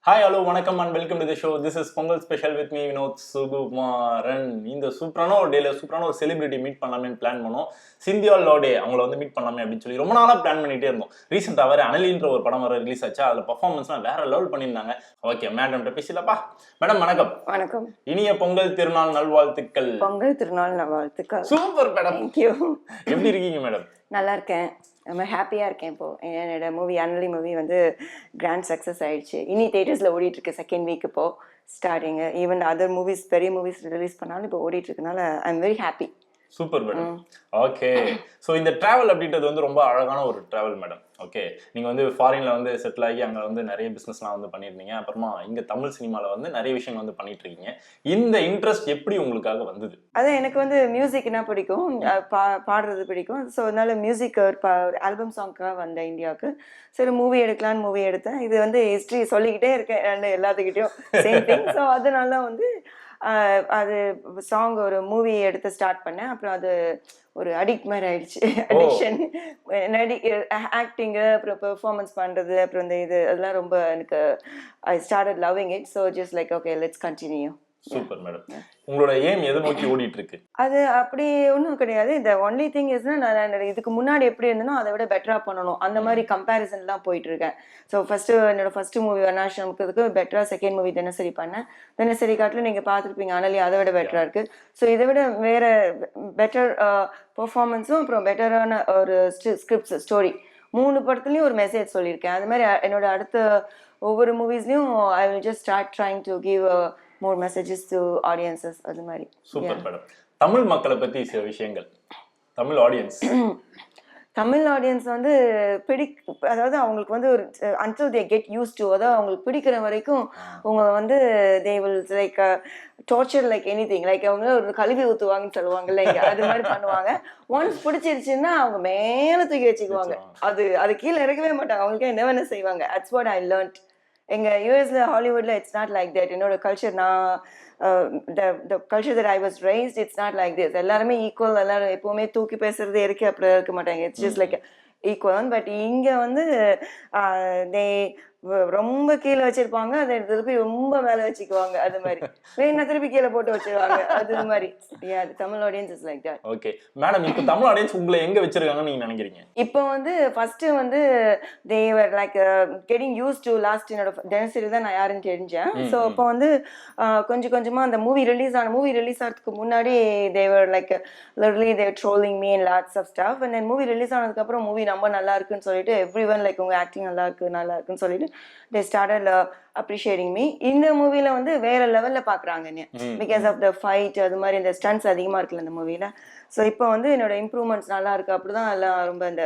Hi hello வணக்கம் and welcome to the show. This is Pongal special with me Vinoth Sukumaran. இந்த சூப்பரான ஒரு டேல சூப்பரான ஒரு செலிபிரிட்டி மீட் பண்ணலாமேன்னு பிளான் பண்ணோம். சிந்தியா லோடே அவங்கள வந்து மீட் பண்ணலாமே அப்படின்னு சொல்லி ரொம்ப நாளாக பிளான் பண்ணிட்டே இருந்தோம். ரீசெண்டாக வேறு அனலின்ற ஒரு படம் வர ரிலீஸ் ஆச்சு. அதில் பர்ஃபார்மன்ஸ்லாம் வேற லெவல் பண்ணியிருந்தாங்க. Okay madam பேசலப்பா. மேடம் வணக்கம். வணக்கம். இனிய பொங்கல் திருநாள் நல்வாழ்த்துக்கள். பொங்கல் திருநாள் நல்வாழ்த்துக்கள். Super madam. தேங்க்யூ. எப்படி இருக்கீங்க மேடம்? நல்லா இருக்கேன், ரொம்ப ஹாப்பியாக இருக்கேன். இப்போது என்னோட மூவி அனலி மூவி வந்து கிராண்ட் சக்ஸஸ் ஆயிடுச்சு. இனி தேட்டர்ஸில் ஓடிட்டுருக்கு. செகண்ட் வீக் இப்போது ஸ்டார்டிங்கு. ஈவன் அதர் மூவிஸ் பெரிய மூவிஸ் ரிலீஸ் பண்ணாலும் இப்போ ஓடிட்டுருக்கனால I am very happy. Super madam. Okay, so இந்த ட்ராவல் அப்படின்றது வந்து ரொம்ப அழகான ஒரு ட்ராவல் மேடம். ஓகே, நீங்கள் வந்து ஃபாரினில் வந்து செட்டில் ஆகி அங்கே வந்து நிறைய பிஸ்னஸ்லாம் வந்து பண்ணியிருந்தீங்க. அப்புறமா இங்கே தமிழ் சினிமாவில் வந்து நிறைய விஷயங்கள் வந்து பண்ணிட்டு இருக்கீங்க. இந்த இன்ட்ரெஸ்ட் எப்படி உங்களுக்காக வந்தது? அது எனக்கு வந்து மியூசிக்னா பிடிக்கும், பாடுறது பிடிக்கும். ஸோ அதனால மியூசிக் ஒரு ஆல்பம் சாங்க்காக வந்தேன் இந்தியாவுக்கு. சரி மூவி எடுக்கலான்னு மூவி எடுத்தேன். இது வந்து ஹிஸ்ட்ரி சொல்லிக்கிட்டே இருக்கேன் எல்லாத்துக்கிட்டையும் சேம் திங். ஸோ அதனால வந்து அது சாங் ஒரு மூவி எடுத்து ஸ்டார்ட் பண்ணேன். அப்புறம் அது ஒரு அடிக்ட் மாதிரி ஆயிடுச்சு. அடிக்ஷன், ஆக்டிங்கு, அப்புறம் பெர்ஃபார்மன்ஸ் பண்ணுறது, அப்புறம் இந்த இது அதெல்லாம் ரொம்ப எனக்கு I started loving it. So just like okay let's continue. Super madam. உங்களோட எய்ம் எதை நோக்கி ஓடிட்டு இருக்கு? அது அப்படி ஒன்றும் கிடையாது. இந்த ஒன்லி திங் இஸ்னா நான் இதுக்கு முன்னாடி எப்படி இருந்தனோ அதை விட பெட்டராக பண்ணணும், அந்த மாதிரி கம்பேரிசன்லாம் போயிட்டு இருக்கேன். ஸோ என்னோட ஃபர்ஸ்ட் மூவி வர்ணாசிரமத்துக்கு பெட்டராக செகண்ட் மூவி தினசரி பண்ணேன். தினசரி காட்டில் நீங்கள் பார்த்துருப்பீங்க அனலி, அதை விட பெட்டராக இருக்குது. ஸோ இதை விட வேறு பெட்டர் பெர்ஃபார்மன்ஸும் அப்புறம் பெட்டரான ஒரு ஸ்கிரிப்ட்ஸ் ஸ்டோரி 3 படத்துலையும் ஒரு மெசேஜ் சொல்லியிருக்கேன். அது மாதிரி என்னோட அடுத்த ஒவ்வொரு மூவிஸ்லையும் I will just start trying to give more messages to audiences. அது மாதிரி. Super madam. தமிழ் மக்களை பத்தி சில விஷயங்கள். தமிழ் ஆடியன்ஸ் வந்து அதாவது அவங்களுக்கு வந்து ஒரு until they get used to, அதாவது அவங்களுக்கு பிடிக்கிற வரைக்கும் அவங்க வந்து they will like torture like anything, like அவங்க ஒரு கழுவி ஊற்றுவாங்கன்னு சொல்லுவாங்கல்ல, அது மாதிரி பண்ணுவாங்க. ஒன்ஸ் பிடிச்சிருச்சுன்னா அவங்க மேலே தூக்கி வச்சுக்குவாங்க. அது கீழே இறக்கவே மாட்டாங்க. அவங்களுக்கே என்ன வேணா செய்வாங்க. that's what I learned. எங்கள் யூஎஸ்ல ஹாலிவுட்ல இட்ஸ் நாட் லைக் தட். என்னோட கல்ச்சர், நான் the culture that I was raised, it's not like this. எல்லாருமே ஈக்குவல், எல்லாரும் எப்பவுமே தூக்கி பேசுறது இறக்கி அப்படி இருக்க மாட்டாங்க. It's just like equal. But இங்கே வந்து தே ரொம்ப கீழே வச்சிருப்பாங்க, அதை திருப்பி ரொம்ப மேலே வச்சுக்குவாங்க. அது மாதிரி வேணா திருப்பி கீழே போட்டு வச்சிருவாங்க. அது மாதிரி Tamil audience is like that. Okay madam, இப்போ தமிழ் ஆடியன்ஸ் உங்களை எங்க வச்சிருக்காங்கன்னு நீங்க நினைக்கிறீங்க? இப்போ வந்து ஃபர்ஸ்ட் வந்து they were like getting used to last என்னோட தினசரி தான் நான் யாருன்னு தெரிஞ்சேன். ஸோ இப்போ வந்து கொஞ்சம் கொஞ்சமா அந்த மூவி ரிலீஸ் ஆகிறதுக்கு முன்னாடி they were like literally they were trolling me and lots of stuff, and then movie release ஆனதுக்கு அப்புறம் மூவி ரொம்ப நல்லா இருக்குன்னு சொல்லிட்டு everyone like உங்க ஆக்டிங் நல்லா இருக்குன்னு சொல்லிட்டு they started appreciating me. இந்த மூவில வந்து வேற லெவல்ல பாக்குறாங்க பிகாஸ் ஆஃப் த ஃபைட், அது மாதிரி இந்த ஸ்டன்ட்ஸ் அதிகமா இருக்குல்ல இந்த மூவில. ஸோ இப்போ வந்து என்னோட இம்ப்ரூவ்மெண்ட்ஸ் நல்லா இருக்கு, அப்படிதான் எல்லாம் ரொம்ப இந்த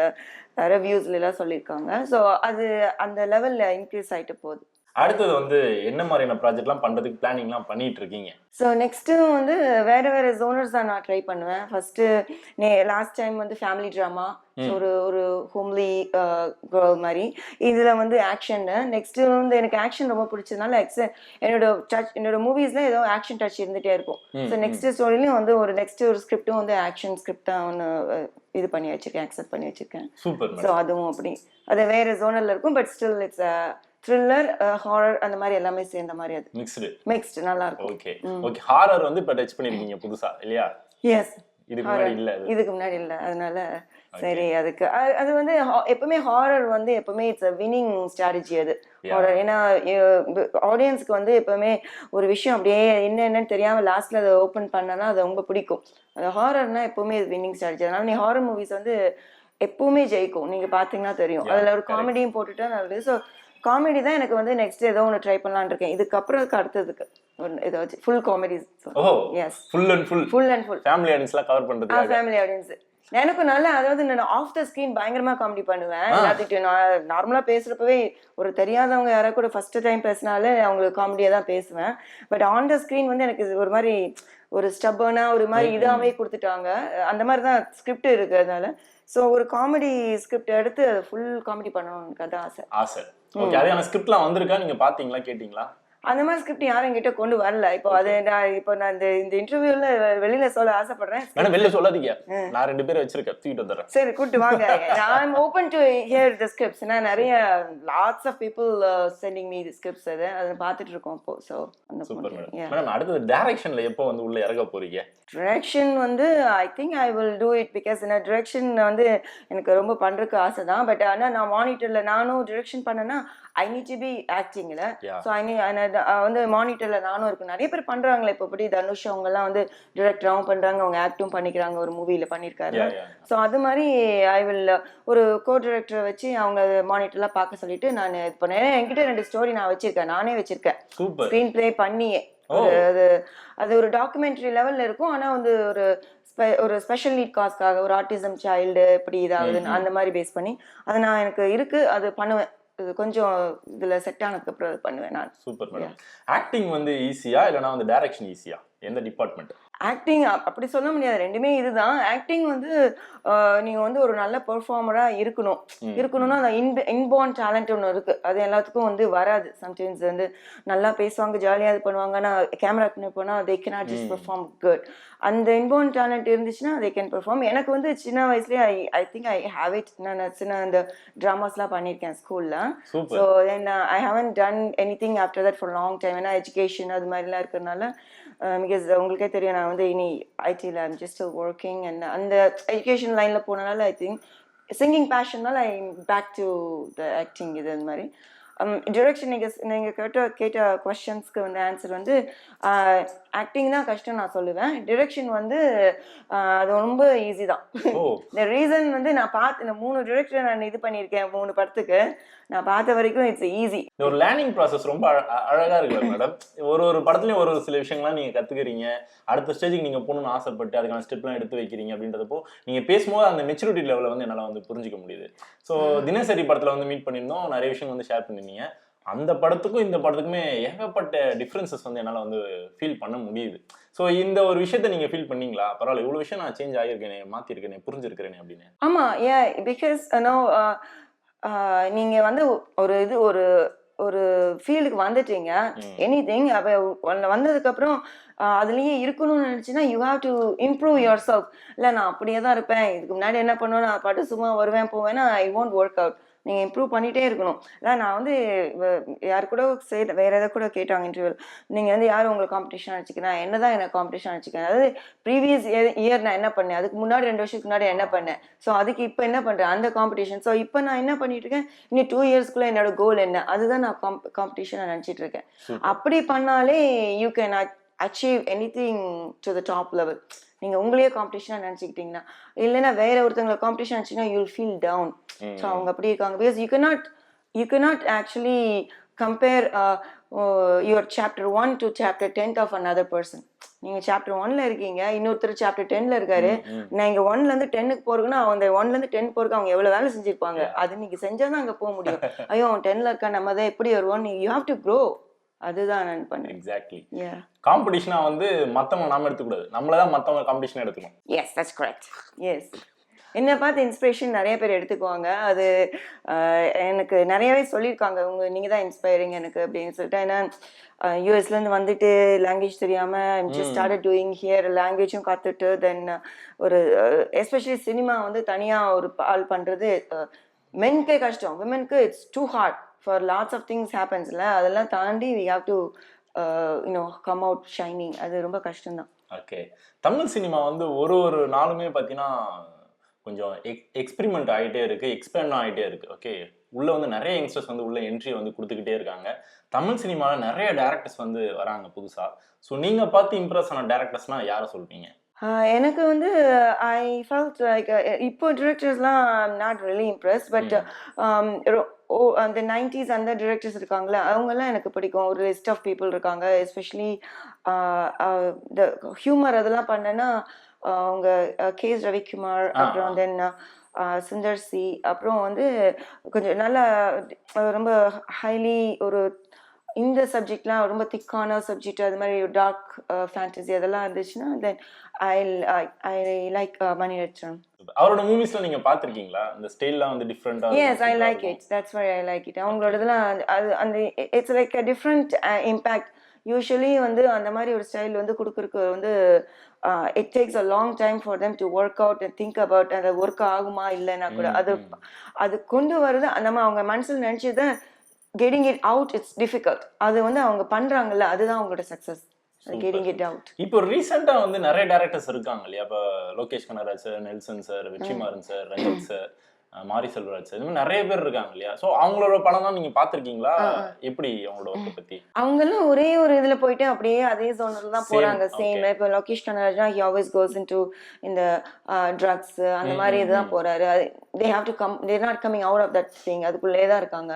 ரிவ்யூஸ்ல எல்லாம் சொல்லியிருக்காங்க. ஸோ அது அந்த லெவல்ல இன்க்ரீஸ் ஆயிட்டு போகுது. அடுத்தது வந்து என்ன மாதிரியான ப்ராஜெக்ட்லாம் பண்றதுக்கு பிளானிங்லாம் பண்ணிட்டு இருக்கீங்க? ஸோ நெக்ஸ்ட்டு வந்து வேறு ஜோனர்ஸ் தான் நான் ட்ரை பண்ணுவேன். ஃபஸ்ட்டு லாஸ்ட் டைம் வந்து ஃபேமிலி ட்ராமா, ஒரு ஹோம்லி கேர்ள் மாதிரி. இதில் வந்து ஆக்ஷன்னு. நெக்ஸ்ட்டு வந்து எனக்கு ஆக்ஷன் ரொம்ப பிடிச்சதுனால என்னோட மூவிஸில் ஏதோ ஆக்ஷன் டச் இருந்துகிட்டே இருக்கும். ஸோ நெக்ஸ்ட் ஸ்டோரிலையும் வந்து ஒரு ஸ்கிரிப்டும் வந்து ஆக்ஷன் ஸ்கிரிப்டாக ஒன்று இது பண்ணி வச்சுருக்கேன், அக்செப்ட் பண்ணி வச்சுருக்கேன். சூப்பர். ஸோ அதுவும் அப்படி அது வேறு ஜோனரில் இருக்கும். But still it's thriller, horror, அந்த மாதிரி எல்லாமே சேர்ந்த மாதிரி. அது மிக்ஸ்டு நல்லா இருக்கும். Okay okay. ஹாரர் வந்து இப்ப டச் பண்ணிருக்கீங்க புதுசா இல்லையா? எஸ். இதுக்கு முன்னாடி இல்ல. அதனால சரி, அது வந்து எப்பவுமே ஹாரர் வந்து எப்பவுமே இட்ஸ் வின்னிங் ஸ்ட்ராட்டஜி. அது ஹாரர் ஏன்னா ஆடியன்ஸ்க்கு வந்து எப்பவுமே ஒரு விஷயம் அப்படியே என்னன்னு தெரியாம லாஸ்ட்ல அதை ஓப்பன் பண்ணனா அது ரொம்ப பிடிக்கும். அது ஹாரர்னா எப்பவுமே வின்னிங் ஸ்ட்ராட்டஜி. அதனால நீ ஹாரர் மூவிஸ் வந்து எப்பவுமே ஜெயிக்கும். நீங்க பாத்தீங்கன்னா தெரியும். அதுல ஒரு காமெடியும் போட்டுட்டா நல்லது. ஸோ காமெடி தான் எனக்கு வந்து நெக்ஸ்ட் ஏதோ ஒன்று ட்ரை பண்ணலான்னு இருக்கேன். இதுக்கப்புறம் அடுத்ததுக்கு ஏதாச்சும் full comedy. Yes, full and full family ஆடியன்ஸ்லாம் கவர் பண்றது. ஃபேமிலி ஆடியன்ஸ் எனக்கும் நல்லா. அதாவது நான் ஆஃப் த ஸ்க்ரீன் பயங்கரமா காமெடி பண்ணுவேன். எல்லாத்துக்கிட்டையும் நான் நார்மலா பேசுறப்பவே ஒரு தெரியாதவங்க யாராவது கூட ஃபர்ஸ்ட் டைம் பேசினாலே அவங்களுக்கு காமெடியா தான் பேசுவேன். பட் ஆன் த ஸ்க்ரீன் வந்து எனக்கு ஒரு மாதிரி ஒரு ஸ்டப்பர்னா ஒரு மாதிரி இதாவே கொடுத்துட்டாங்க. அந்த மாதிரி தான் ஸ்கிரிப்ட் இருக்கு. அதனால ஸோ ஒரு காமெடி ஸ்கிரிப்ட் எடுத்து ஃபுல் காமெடி பண்ணணும் எனக்கு அதான் ஆசை. ஓகே, அதே ஸ்கிரிப்ட்லாம் வந்திருக்கா? நீங்க பாத்தீங்களா, கேட்டீங்களா? அந்த மாதிரி ஸ்கிரிப்ட் யாரும் என்கிட்ட கொண்டு வரல. இப்போ அது நான் இந்த இன்டர்வியூல வெளியில சொல்ல ஆசைப்படுறேன். மேடம் வெளில சொல்லாதீங்க, நான் 2 பேரை வச்சிருக்கேன், தூக்கிட்டு வந்துடுறேன். சரி கூப்பிட்டு வாங்க. I'm open to hear the scripts. நான் நிறைய lots of people sending me the scripts. அதை பார்த்துட்டு இருக்கோம் இப்போ. ஸோ அந்த சூப்பர் மேடம். மேடம் அடுத்தது டைரக்ஷன்ல எப்போ வந்து உள்ள இறங்க போறீங்க? டிரெக்ஷன் வந்து I think I will do it because நான் டிரெக்ஷன் வந்து எனக்கு ரொம்ப பண்ணுறதுக்கு ஆசை தான். பட் ஆனால் நான் மானிட்டரில் நானும் டிரெக்ஷன் பண்ணேன்னா ஐ நீட் டு பி ஆக்டிங்கில். ஸோ வந்து மானிட்டரில் நானும் இருக்கும். நிறைய பேர் பண்ணுறாங்களே இப்போ இப்படி தனுஷ் அவங்கெல்லாம் வந்து டிரெக்டராகவும் பண்ணுறாங்க, அவங்க ஆக்டும் பண்ணிக்கிறாங்க, ஒரு மூவியில் பண்ணியிருக்காரு. ஸோ அது மாதிரி ஐ வில் ஒரு கோ டிரெக்டரை வச்சு அவங்க மானிட்டர்லாம் பார்க்க சொல்லிட்டு நான் இது பண்ணேன். என்கிட்ட 2 ஸ்டோரி நான் வச்சிருக்கேன், நானே வச்சிருக்கேன் ஸ்க்ரீன் பிளே பண்ணியே. அது ஒரு டாக்குமெண்ட்ரி லெவல்ல இருக்கும். ஆனா வந்து ஒரு ஸ்பெஷல் நீட் காஸ்க்காக ஒரு ஆட்டிசம் சைல்டு இப்படி இதாவது அந்த மாதிரி பேஸ் பண்ணி அது நான் எனக்கு இருக்கு, அது பண்ணுவேன். இது கொஞ்சம் இதுல செட் ஆனதுக்கு அப்புறம் பண்ணுவேன் நான். Super madam. ஆக்டிங் வந்து ஈஸியா இல்லனா வந்து டைரக்ஷன் ஈஸியா? எந்த டிபார்ட்மெண்ட்? ஆக்டிங் அப்படி சொல்ல முடியாது, ரெண்டுமே இதுதான். ஆக்டிங் வந்து நீங்க வந்து ஒரு நல்ல பெர்ஃபார்மரா இருக்கணும்னா அந்த இன்பார்ன் டேலண்ட் ஒன்று இருக்கு. அது எல்லாத்துக்கும் வந்து வராது. சம்டைம்ஸ் வந்து நல்லா பேசுவாங்க, ஜாலியாக இது பண்ணுவாங்க, ஆனால் கேமரா போனால் they cannot just perform good. அந்த இன்பார்ன் டேலண்ட் இருந்துச்சுன்னா they can perform. எனக்கு வந்து சின்ன வயசுலேயே I think I have it. நான் சின்ன அந்த ட்ராமாஸ்லாம் பண்ணியிருக்கேன் ஸ்கூலில். So then I haven't ton anything after that for long time. ஏன்னா எஜுகேஷன் அது மாதிரிலாம் இருக்கிறதுனால பிகாஸ் உங்களுக்கே தெரியும் நான் வந்து இனி ஐடியில் ஐம் ஜஸ்ட் ஒர்க்கிங் அண்ட் அந்த எஜுகேஷன் லைனில் போனனால ஐ திங்க் சிங்கிங் பேஷன்னால I back to the acting. இது அந்த மாதிரி டிரெக்ஷன் நீங்கள் கேட்ட கொஸ்டின்ஸ்க்கு வந்து ஆன்சர் வந்து ஆக்டிங் தான் கஷ்டம் நான் சொல்லுவேன். டிரெக்ஷன் வந்து அது ரொம்ப ஈஸி தான். இந்த ரீசன் வந்து நான் பார்த்து இந்த 3 டிரெக்டர் நான் இது பண்ணியிருக்கேன் 3 படத்துக்கு. நான் பார்த்த வரைக்கும் இட்ஸ் ஈஸி. ஒரு லேர்னிங் ப்ராசஸ் ரொம்ப அழகா இருக்குல்ல மேடம்? ஒரு படத்துலயும் ஒரு சில விஷயங்கள்லாம் நீங்க கத்துக்கிறீங்க, அடுத்த ஸ்டேஜுக்கு நீங்க போகணும்னு ஆசைப்பட்டு அதுக்கான ஸ்டெப்லாம் எடுத்து வைக்கிறீங்க. அப்படின்றப்போ நீங்க பேசும்போது அந்த மெச்சூரிட்டி லெவலில் வந்து என்னால் வந்து புரிஞ்சிக்க முடியுது. ஸோ தினசரி படத்துல வந்து மீட் பண்ணியிருந்தோம், நிறைய விஷயம் வந்து ஷேர் பண்ணிருந்தீங்க. அந்த படத்துக்கும் இந்த படத்துக்குமே ஏகப்பட்ட டிஃப்ரென்சஸ் வந்து என்னால் வந்து ஃபீல் பண்ண முடியுது. ஸோ இந்த ஒரு விஷயத்த நீங்க ஃபீல் பண்ணீங்களா? பரவாயில்ல, இவ்வளோ விஷயம் நான் சேஞ்ச் ஆகியிருக்கேனே, மாற்றிருக்கேனே, புரிஞ்சிருக்கிறேனே அப்படின்னு. ஆமா, பிகாஸ் நீங்க வந்து ஒரு ஃபீல்டுக்கு வந்துட்டீங்க, எனிதிங் அப்போ வந்ததுக்கு அப்புறம் அதுலயே இருக்கணும்னு நினைச்சுன்னா you have to improve yourself. இல்லை நான் அப்படியே தான் இருப்பேன், இதுக்கு முன்னாடி என்ன பண்ணுவேன், நான் பாட்டு சும்மா வருவேன் போவேன்னா ஐ ஒன்ட் ஒர்க் அவுட். நீங்கள் இம்ப்ரூவ் பண்ணிகிட்டே இருக்கணும். அதான் நான் வந்து யாரு கூட வேறு எதை கூட கேட்டாங்க இன்டர்வியூ, நீங்கள் வந்து யார் உங்களுக்கு காம்படிஷன் வச்சுக்கிறேன், என்ன தான் எனக்கு காம்படிஷன் வச்சுக்கிறேன், அதாவது ப்ரீவியஸ் இயர் நான் என்ன பண்ணேன், அதுக்கு முன்னாடி 2 வருஷத்துக்கு முன்னாடி என்ன பண்ணேன், ஸோ அதுக்கு இப்போ என்ன பண்ணுறேன் அந்த காம்படிஷன். ஸோ இப்போ நான் என்ன பண்ணிட்டு இருக்கேன், இன்னும் 2 இயர்ஸ்க்குள்ளே என்னோட கோல் என்ன, அதுதான் நான் காம்படிஷன் நான் நினச்சிட்டு இருக்கேன். அப்படி பண்ணாலே you can achieve anything to the top level. நீங்கள் உங்களையே காம்படிஷனாக நினச்சிக்கிட்டீங்கன்னா, இல்லைன்னா வேற ஒருத்தவங்களை காம்படிஷன் நினச்சிங்கன்னா you will feel down. So அவங்க அப்படி இருக்காங்க. Because you cannot actually compare your chapter 1 to chapter 10 of another person. நீங்கள் சாப்டர் 1ல இருக்கீங்க, இன்னொருத்தர் சாப்டர் 10ல இருக்காரு. நீங்கள் 1லேருந்து 10க்கு போறதுன்னா அந்த 1லேருந்து 10 போறதுக்கு அவங்க எவ்வளோ வேலை செஞ்சுருப்பாங்க, அது நீங்கள் செஞ்சால் தான் அங்கே போக முடியும். ஐயோ அவன் 10ல இருக்கா, நம்ம தான் எப்படி வருவோம், யூ ஹாவ் டு க்ரோ. அதுதான் நான் பண்ணேன். எக்ஸாக்ட்லி. காம்படிஷனா வந்து மத்தவங்க நாம எடுத்துக்கூடாது, நம்மள தான் மத்தவங்க காம்படிஷன் எடுத்துக்கணும். S, that's correct. எஸ், என்னை பார்த்து இன்ஸ்பிரேஷன் நிறைய பேர் எடுத்துக்குவாங்க. அது எனக்கு நிறையவே சொல்லியிருக்காங்க, நீங்கள் தான் இன்ஸ்பைரிங் எனக்கு அப்படின்னு சொல்லிட்டு. ஏன்னா யூஎஸ்லேருந்து வந்துட்டு லாங்குவேஜ் தெரியாமல் ஜஸ்ட் ஸ்டார்டட் டூயிங் ஹியர், லாங்குவேஜும் கற்றுட்டு தென் ஒரு எஸ்பெஷலி சினிமா வந்து தனியாக ஒரு ஆள் பண்ணுறது மென்கே கஷ்டம், விமென்க்கு it's too hard for lots of things ஹேப்பன்ஸ்ல. அதெல்லாம் தாண்டி we have to come out shining. அது ரொம்ப கஷ்டம்தான். ஓகே, தமிழ் சினிமா வந்து ஒரு நாளுமே பார்த்தீங்கன்னா கொஞ்சம் எக்ஸ்பெரிமெண்ட் ஆகிட்டே இருக்கு, எக்ஸ்பேண்ட் ஆகிட்டே இருக்கு. ஓகே, உள்ள வந்து நிறைய யங்ஸ்டர்ஸ் வந்து உள்ள என்ட்ரி வந்து கொடுத்துக்கிட்டே இருக்காங்க. தமிழ் சினிமாவில் நிறைய டேரக்டர்ஸ் வந்து வராங்க புதுசா. ஸோ நீங்க பார்த்து இம்ப்ரெஸ் ஆன டேரக்டர்ஸ்னா யாரை சொல்றீங்க? எனக்கு வந்து ஐ ஃபெல்ட் லைக் இப்போ டிரெக்டர்ஸ்லாம் நாட் ரியலி இம்ப்ரெஸ், பட் அந்த 90s அந்த டிரெக்டர்ஸ் இருக்காங்களே அவங்கெல்லாம் எனக்கு பிடிக்கும். ஒரு லிஸ்ட் ஆஃப் பீப்புள் இருக்காங்க, எஸ்பெஷலி இந்த ஹியூமர் அதெல்லாம் பண்ணேன்னா அவங்க கேஎஸ் ரவிக்குமார், அப்புறம் தென் சுந்தர் சி, அப்புறம் வந்து கொஞ்சம் நல்லா ரொம்ப ஹைலி ஒரு இந்த சப்ஜெக்ட்லாம் ரொம்ப திக்கான சப்ஜெக்ட் அது மாதிரி டார்க் ஃபேண்டசி அதெல்லாம் இருந்துச்சுன்னா தென் ஐ ஐ லைக் மணிரத்னம். அவரோட மூவிஸ்ல நீங்க பாத்திருக்கீங்களா? இந்த ஸ்டைல்லாம் வந்து டிஃபரெண்டா yes I like it, that's why I like it. அவங்களோடதுலாம் அது அந்த it's like a different impact. Usually வந்து அந்த மாதிரி ஒரு ஸ்டைல் வந்து கொடுக்குறக்கு வந்து it takes a long time for them to work out and think about அந்த ஒர்க் ஆகுமா இல்லைன்னா கூட அது கொண்டு வருது நம்ம அவங்க மனசில் நினச்சதை getting it out it's difficult. அது வந்து அவங்க பண்றாங்கல்ல, அதுதான் அவங்களோட சக்சஸ், கெட்டிங் இட் அவுட். இப்போ ரீசெண்டா வந்து நிறைய டைரக்டர்ஸ் இருக்காங்க இல்லையா? இப்போ Lokesh Kanagaraj sir, Nelson sir, Vetrimaaran sir, Ranjith sir, Mari Selvaraj sir, இந்த மாதிரி நிறைய பேர் இருக்காங்க இல்லையா? ஸோ அவங்களோட படம் தான் நீங்க பாத்திருக்கீங்களா? எப்படி அவங்களோட ஒர்க்கை பத்தி? அவங்கெல்லாம் ஒரே ஒரு இதுல போயிட்டு அப்படியே அதே ஜோனர்ல தான் போறாங்க. சேம் இப்போ லோகேஷ் கனகராஜ்னா ஹி ஆல்வேஸ் கோஸ் இன்டு இந்த ட்ரக்ஸ் அந்த மாதிரி இதுதான் போறாரு. They have to come, they not coming out of that thing, அதுக்குள்ளே தான் இருக்காங்க.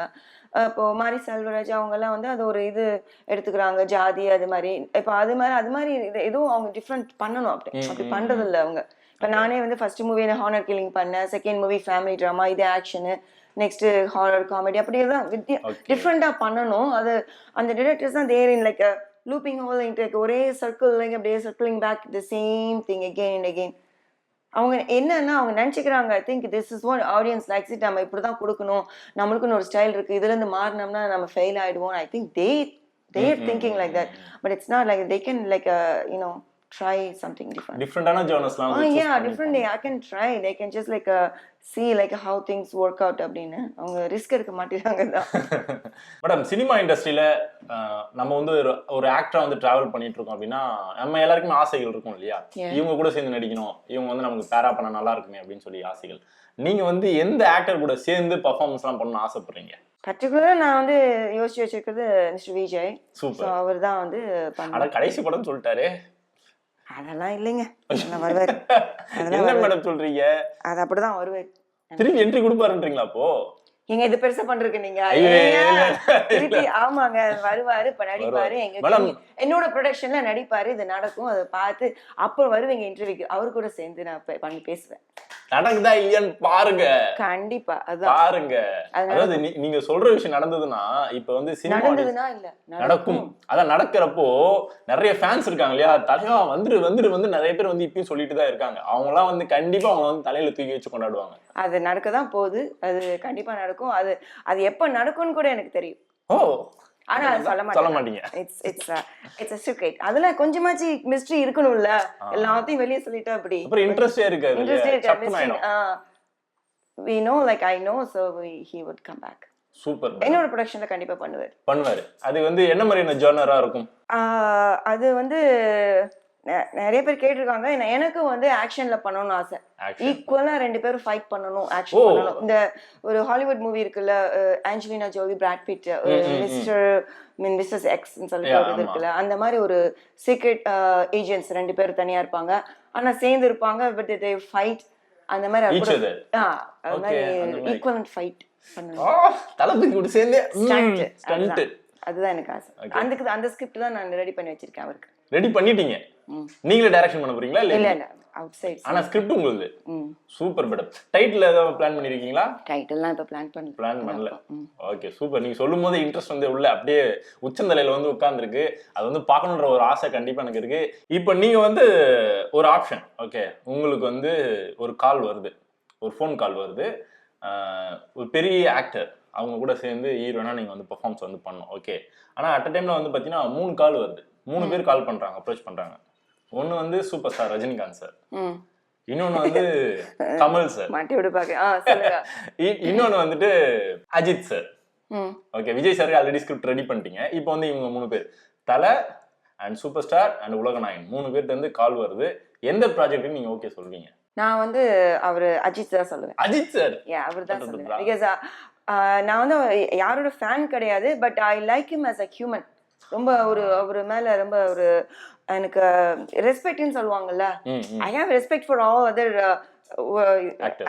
இப்போ மாரி செல்வராஜ் அவங்கெல்லாம் வந்து அது ஒரு இது எடுத்துக்கிறாங்க, ஜாதி அது மாதிரி. இப்போ அது மாதிரி எதுவும் அவங்க டிஃப்ரெண்ட் பண்ணணும், அப்படி பண்றது இல்லை அவங்க. இப்போ நானே வந்து ஃபர்ஸ்ட் மூவி ஹானர் கில்லிங் பண்ணேன், செகண்ட் மூவி ஃபேமிலி ட்ராமா, இது ஆக்ஷனு, நெக்ஸ்ட் ஹாரர் காமெடி, அப்படியே தான் டிஃப்ரெண்டா பண்ணணும். அது அந்த டிரெக்டர்ஸ் தான் they're in like looping whole into ஒரே சர்க்கிள், லைக் அப்படியே circling back the same thing again and again. அவங்க என்னன்னா அவங்க நினச்சிக்கிறாங்க, I think this is one audience likes it, நம்ம இப்படி தான் கொடுக்கணும், நம்மளுக்குன்னு ஒரு ஸ்டைல் இருக்குது, இதுலேருந்து மாறினோம்னா நம்ம ஃபெயில் ஆகிடுவோம். I think they are thinking like that, but it's not like they can like try something different genresலாம் yeah, different. I can try, they can just like see like how things work out அப்படின்னு அவங்க risk எடுக்க மாட்டேங்கிறாங்க தான். Madam, cinema இண்டஸ்ட்ரியில நம்ம வந்து ஒரு ஆக்டரா வந்து டிராவல் பண்ணிட்டு இருக்கோம் அப்படின்னா நம்ம எல்லாருக்குமே ஆசைகள் இருக்கும் இல்லையா? இவங்க கூட சேர்ந்து நடிக்கணும், இவங்க வந்து நமக்கு பேரா பண்ண நல்லா இருக்குமே அப்படின்னு சொல்லி ஆசைகள். நீங்க வந்து எந்த ஆக்டர் கூட சேர்ந்து பர்ஃபார்மன்ஸ் எல்லாம் பண்ண ஆசைப்படுறீங்க? பர்டிகுலரா நான் வந்து யோசிச்சு வச்சிருக்கிறது மிஸ்டர் விஜய். சூப்பர். அவர் தான் வந்து கடைசி படம் சொல்லிட்டாரு. அதெல்லாம் இல்லைங்க, வருவாரு. என்ன மேடம் சொல்றீங்க? அது அப்படிதான் வருவாரு. திருப்பி என்ட்ரி கொடுப்பாருன்றீங்களா? அப்போ எங்க இது பெருசா பண்றீங்க நீங்க? ஆமாங்க, வருவாரு, இப்ப நடிப்பாரு, என்னோட ப்ரொடக்ஷன்ல நடிப்பாரு, இது நடக்கும், அதை பார்த்து அப்புறம் வருவீங்க இன்டர்வியூக்கு, அவரு கூட சேர்ந்து நான் பண்ணி பேசுவேன். நடக்குதா இல்லையான்னு பாருங்க. கண்டிப்பா அதான் பாருங்க. அதாவது நீங்க சொல்ற விஷயம் நடந்ததுன்னா இப்ப வந்து சினிமா நடந்ததுன்னா இல்ல நடக்கும். அதான் நடக்கிறப்போ நிறைய ஃபேன்ஸ் இருக்காங்க இல்லையா? தலைவா வந்து நிறைய பேர் வந்து இப்பயும் சொல்லிட்டு தான் இருக்காங்க. அவங்க எல்லாம் வந்து கண்டிப்பா அவங்க வந்து தலையில தூக்கி வச்சு கொண்டாடுவாங்க. அது நடக்கதான் போகுது, அது கண்டிப்பா நடக்கும். அது எப்ப நடக்கும்னு கூட எனக்கு தெரியும். ஓ, ஆனா அது சொல்ல மாட்டீங்க. It's a secret. அதுல கொஞ்சமாச்சு மிஸ்ட்ரி இருக்கணும்ல, எல்லாத்தையும் வெளியே சொல்லிட்டா அப்படி அப்புறம் இன்ட்ரெஸ்டே இருக்காது. we know, like I know, so he would come back. Super. என்னோட ப்ரொடக்ஷன்ல கண்டிப்பா பண்ணுவாரு. அது வந்து என்ன மாதிரியான ஜானரா இருக்கும்? அது வந்து நிறைய பேர் கேட்டிருக்காங்க. எனக்கு வந்து ஆக்ஷன்ல பண்ணணும்னு ஆசை. ஈக்குவலா ரெண்டு பேரும் ஃபைட் பண்ணணும், ஆக்ஷன் பண்ணணும். இந்த ஒரு ஹாலிவுட் மூவி இருக்குல்ல, ஆஞ்சலினா ஜோலி, பிராட் பிட், மிஸ்டர் எக்ஸ்ன்னு சொல்லிட்டு ஒரு இது இருக்குல்ல, அந்த மாதிரி ஒரு சீக்ரெட் ஏஜென்ட்ஸ் ரெண்டு பேரும் தனியா இருப்பாங்க, ஆனா சேர்ந்து இருப்பாங்க, பட் தே ஃபைட். அந்த மாதிரி அது மாதிரி ஈக்குவலன்ட் ஃபைட் பண்ணணும். தளபதி கூட சேர்ந்து அதுதான் எனக்கு ஆசை. அந்த ஸ்கிரிப்ட் தான் நான் ரெடி பண்ணி வச்சிருக்கேன். அவருக்கு ரெடி பண்ணிட்டீங்க? நீங்களே டைரக்ஷன் பண்ண போறீங்களா? இல்ல அவுட் சைட். ஆனா ஸ்கிரிப்ட் உங்களுக்கு சூப்பர் மேடம். டைட்டில் ஏதாவது பிளான் பண்ணிருக்கீங்களா? டைட்டில்லாம் இப்ப பிளான் பண்ணல. Okay, super. நீங்க சொல்லும் போது இன்ட்ரெஸ்ட் வந்து உள்ள அப்படியே உச்சந்தலையில வந்து உட்கார்ந்துருக்கு. அது வந்து பார்க்கணுன்ற ஒரு ஆசை கண்டிப்பா எனக்கு இருக்கு. இப்போ நீங்க வந்து ஒரு ஆப்ஷன், ஓகே, உங்களுக்கு வந்து ஒரு கால் வருது, ஒரு ஃபோன் கால் வருது, ஒரு பெரிய ஆக்டர் அவங்க கூட சேர்ந்து ஹீரோனா நீங்க வந்து பெர்ஃபார்மன்ஸ் வந்து பண்ணணும், ஓகே. ஆனா அட் அ டைம்ல வந்து பாத்தீங்கன்னா 3 கால் வருது, 3 பேர் கால் பண்றாங்க, அப்ரோச் பண்றாங்க. ஒன்னு வந்து சூப்பர் ஸ்டார் ரஜினிகாந்த் சார், இன்னொன்னு வந்து கமல் சார், இன்னொன்னு வந்துட்டு Ajith sir. Okay, Vijay sir already script ready பண்ணிட்டீங்க. இப்போ வந்து இவங்க 3 பேர், தலை அண்ட் சூப்பர் ஸ்டார் அண்ட் உலகநாயகன் 3 பேர்ட்ட இருந்து கால் வருது. எந்த ப்ராஜெக்ட்டுக்கு நீங்க ஓகே சொல்வீங்க? நான் வந்து அவரு அஜித் தான் சொல்லுவேன். அஜித் சார்? அவர் தான் சொல்லுவேன். பிகாஸ் நான் வந்து யாரோட ஃபேன் கிடையாது, but I like him as a human. ரொம்ப அவர் மேல ரொம்ப ஒரு எனக்கு ரெஸ்பெக்ட்னு சொல்லுவாங்கல்ல, I have respect for all other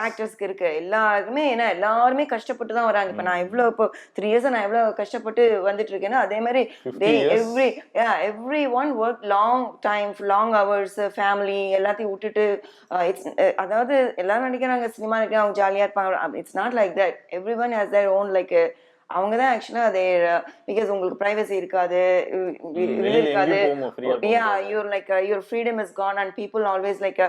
ஆக்டர்ஸ்க்கு இருக்கு எல்லாருமே. ஏன்னா எல்லாருமே கஷ்டப்பட்டு தான் வராங்க. இப்போ நான் எவ்வளோ இப்போ 3 இயர்ஸா நான் எவ்வளோ கஷ்டப்பட்டு வந்துட்டு இருக்கேன்னா, அதே மாதிரி every one work long hours, family எல்லாத்தையும் விட்டுட்டு அதாவது எல்லாரும் நினைக்கிறாங்க சினிமா நினைக்கிறாங்க அவங்க ஜாலியாக இருப்பாங்க. It's not like that. Every one has their own like அவங்க தான் ஆக்சுவலாக அதே பிகாஸ் உங்களுக்கு ப்ரைவசி இருக்காது, இது வெளியில இருக்காது. எங்கேயும் போக ஃப்ரீயா yeah you're like your freedom is gone and people always like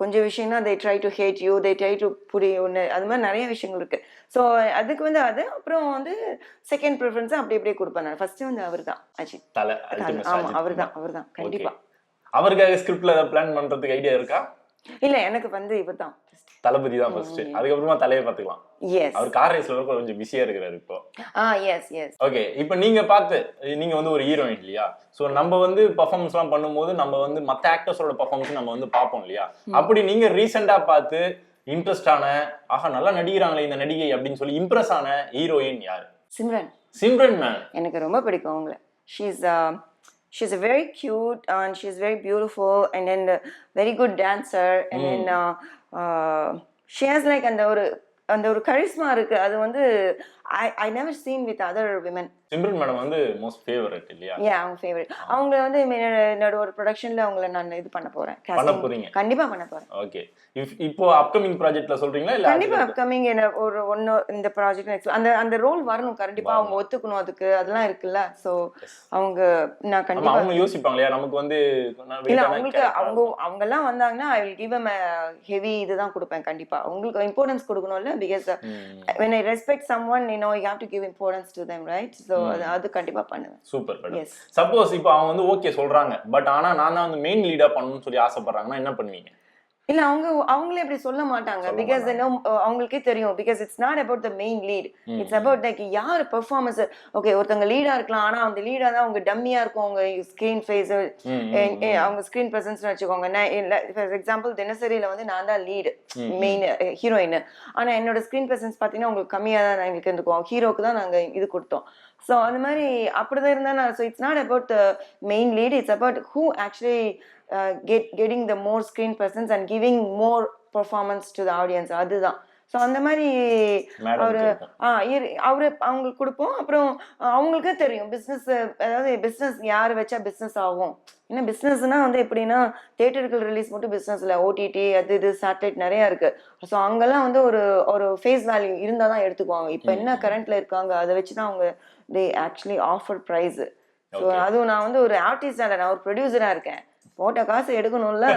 கொஞ்சம் விஷயம்னா they try to hate you, they try to புடி ஒன்று, அது மாதிரி நிறைய விஷயங்கள் இருக்கு. ஸோ அதுக்கு வந்து அது அப்புறம் வந்து செகண்ட் ப்ரிஃபரன்ஸ் அப்படி அப்படியே கொடுப்பேன் நான். ஃபர்ஸ்ட் வந்து அவர் தான் அஜித். தல அல்டிமேட் ஆமா அவர் தான் கண்டிப்பா. அவருக்காக ஸ்கிரிப்ட்ல ஏதாவது பிளான் பண்றதுக்கு ஐடியா இருக்கா? இல்ல எனக்கு வந்து இவர் தான் தளபதி தான் ஃபர்ஸ்ட், அதுக்கப்புறமா தலையை பார்த்துக்கலாம். எஸ் அவர் கார் ரேஸ்ல கொஞ்சம் பிஸியா இருக்கிறாரு இப்போ. S S. ஓகே, இப்போ நீங்க வந்து ஒரு ஹீரோயின் இல்லையா? ஸோ நம்ம வந்து பர்ஃபார்மன்ஸ் எல்லாம் பண்ணும்போது நம்ம வந்து மற்ற ஆக்டர்ஸோட பர்ஃபார்மன்ஸ் நம்ம வந்து பார்ப்போம் இல்லையா? அப்படி நீங்க ரீசெண்டா பார்த்து இன்ட்ரெஸ்ட் ஆன, ஆஹா நல்லா நடிக்கிறாங்களே இந்த நடிகை அப்படின்னு சொல்லி இம்ப்ரெஸ் ஆன ஹீரோயின் யாரு? சிம்ரன். சிம்ரன் மேம் எனக்கு ரொம்ப பிடிக்கும் அவங்கள. she's a very cute and she's very beautiful and then very good dancer and then she has like அந்த ஒரு கரிஸ்மா இருக்கு. அது வந்து I never seen with other women. Simran madam வந்து மோஸ்ட் ஃபேவரட் இல்லையா? அவங்க ஃபேவரட். அவங்க வந்து என்னோட ஒரு ப்ரொடக்ஷன்ல அவங்கள நான் இது பண்ண போறேன். பண்ண போறீங்க? கண்டிப்பா பண்ண போறேன். ஓகே, இப்போ அப்கமிங் ப்ராஜெக்ட்ல சொல்றீங்களா இல்ல? கண்டிப்பா அப்கமிங் ஒரு இந்த ப்ராஜெக்ட் அந்த ரோல் வரணும் கண்டிப்பா. அவங்க ஒத்துக்கணும் அதுக்கு, அதெல்லாம் இருக்குல்ல. சோ அவங்க நான் கண்டிப்பா அவங்க யோசிப்பாங்களா நமக்கு வந்து இல்ல அவங்களுக்கு அவங்க எல்லாம் வந்தாங்கன்னா I will give them a heavy இதுதான் கொடுப்பேன் கண்டிப்பா. அவங்களுக்கு இம்பார்ட்டன்ஸ் கொடுக்கணும்ல. because when I respect someone you have to give importance to them, right? So அது கண்டிப்பா பண்ணுவேன். Super madam. சப்போஸ் இப்போ அவங்க வந்து ஓகே சொல்றாங்க, பட் ஆனா நான் தான் வந்து மெயின் லீடா பண்ணணும்னு சொல்லி ஆசைப்படுறாங்கன்னா என்ன பண்ணுவீங்க? இல்ல அவங்களே அப்படி சொல்ல மாட்டாங்க. பிகாஸ் அவங்களுக்கே தெரியும். Because it's not about the main lead, it's about like யார் பெர்ஃபார்மன்ஸ். ஓகே, ஒருத்தவங்க லீடா இருக்கலாம், ஆனா அந்த லீடா தான் அவங்க டம்மியா இருக்கும். அவங்க ஸ்கிரீன் ஃபேஸ், அவங்க ஸ்கிரீன் பிரசன்ஸ் வச்சுக்கோங்க. ஃபார் எக்ஸாம்பிள் தினசரியில வந்து நான் தான் லீடு மெயின் ஹீரோயின், ஆனா என்னோட ஸ்கிரீன் பிரசன்ஸ் பாத்தீங்கன்னா உங்களுக்கு கம்மியா தான் எங்களுக்கு இருந்துக்கும். ஹீரோக்கு தான் நாங்க இது கொடுத்தோம். ஸோ அந்த மாதிரி அப்படிதான் இருந்தா. So it's not about the main lead, it's about who actually getting the more screen presence and giving more performance to the audience. அதுதான். ஸோ அந்த மாதிரி அவங்களுக்கு கொடுப்போம். அப்புறம் அவங்களுக்கே தெரியும் பிஸ்னஸ், அதாவது பிஸ்னஸ் யார் வச்சா பிஸ்னஸ் ஆகும். ஏன்னா பிஸ்னஸ்னா வந்து எப்படின்னா தியேட்டருக்கு ரிலீஸ் மட்டும் பிஸ்னஸ் இல்லை, ஓடிடி அது இது சேட்டலைட் நிறைய இருக்கு. ஸோ அங்கெல்லாம் வந்து ஒரு ஃபேஸ் வேல்யூ இருந்தால் தான் எடுத்துக்குவாங்க. இப்போ என்ன கரண்ட்ல இருக்காங்க அதை வச்சு தான் அவங்க they actually offer price. So அதுவும் நான் வந்து ஒரு ஆர்டிஸ்டா இல்லை, நான் ஒரு ப்ரொடியூசரா இருக்கேன். போட்ட காசு எடுக்கணும்ல.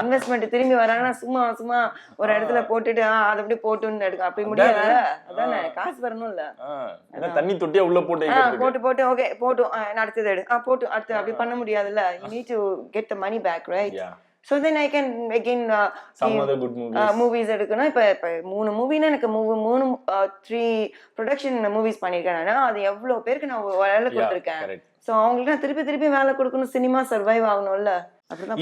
இன்வெஸ்ட்மெண்ட் திரும்பி வராங்கன்னா சும்மா ஒரு இடத்துல போட்டுட்டு அதை அப்படியே போட்டுன்னு எடுக்க அப்படி முடியாது. அதான் காசு வரணும்ல. தண்ணி தொட்டியா உள்ள போட்டு ஓகே போட்டு அடுத்தது எடு போட்டு அடுத்து அப்படி பண்ண முடியாதுல்ல. you need to get the money back, right? So then I can again some other good movies எடுக்கணும். இப்ப 3 மூவினா எனக்கு 3 ப்ரொடக்ஷன் மூவிஸ் பண்ணிருக்கேன். அது எவ்வளவு பேருக்கு நான் வேலை கொடுத்துருக்கேன். சோ அவங்களுக்கு திருப்பி வேலை கொடுக்கணும், சினிமா சர்வைவ் ஆகணும்ல.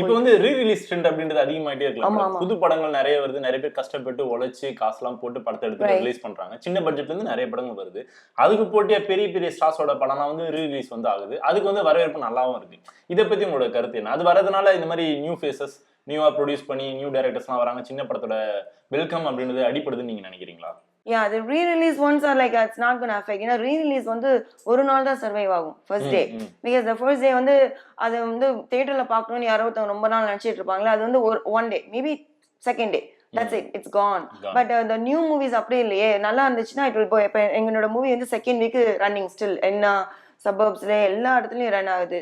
இப்ப வந்து ரீ ரிலீஸ் ட்ரெண்ட் அப்படின்றது அதிகமாயிட்டே இருக்கலாம். புது படங்கள் நிறைய வருது, நிறைய பேர் கஷ்டப்பட்டு உழைச்சு காசுலாம் போட்டு படத்தை எடுத்து ரிலீஸ் பண்றாங்க. சின்ன பட்ஜெட்ல இருந்து நிறைய படங்கள் வருது. அதுக்கு போட்டியா பெரிய ஸ்டார்ஸோட படம்லாம் வந்து ரீ ரிலீஸ் வந்து ஆகுது. அதுக்கு வந்து வரவேற்பு நல்லாவும் இருக்கு. இதை பத்தி உங்களோட கருத்து என்ன? அது வரதுனால இந்த மாதிரி நியூ ஃபேஸஸ் நியூவா ப்ரொடியூஸ் பண்ணி நியூ டைரக்டர்ஸ்லாம் வராங்க, சின்ன படத்தோட வெல்கம் அப்படின்றது அடிப்படுதுன்னு நீங்க நினைக்கிறீங்களா? the re-release ones are like it's not going to affect. re-release வந்து ஒரு நாள் தான் சர்வைவ் ஆகும், first day. Because the first day வந்து அது வந்து தியேட்டர்ல பார்க்கணும்னு யாரோ ஒருத்தவங்க ரொம்ப நாள் நினைச்சிட்டு இருப்பாங்களே, அது வந்து one day maybe second day that's it's gone. But the new movies அப்படி இல்லையே, நல்லா இருந்துச்சுன்னா it will go. இப்போ எங்களோட மூவி வந்து செகண்ட் வீக் ரன்னிங் ஸ்டில். என்ன சபர்ப்ஸ்ல எல்லா இடத்துலயும் ரன் ஆகுது.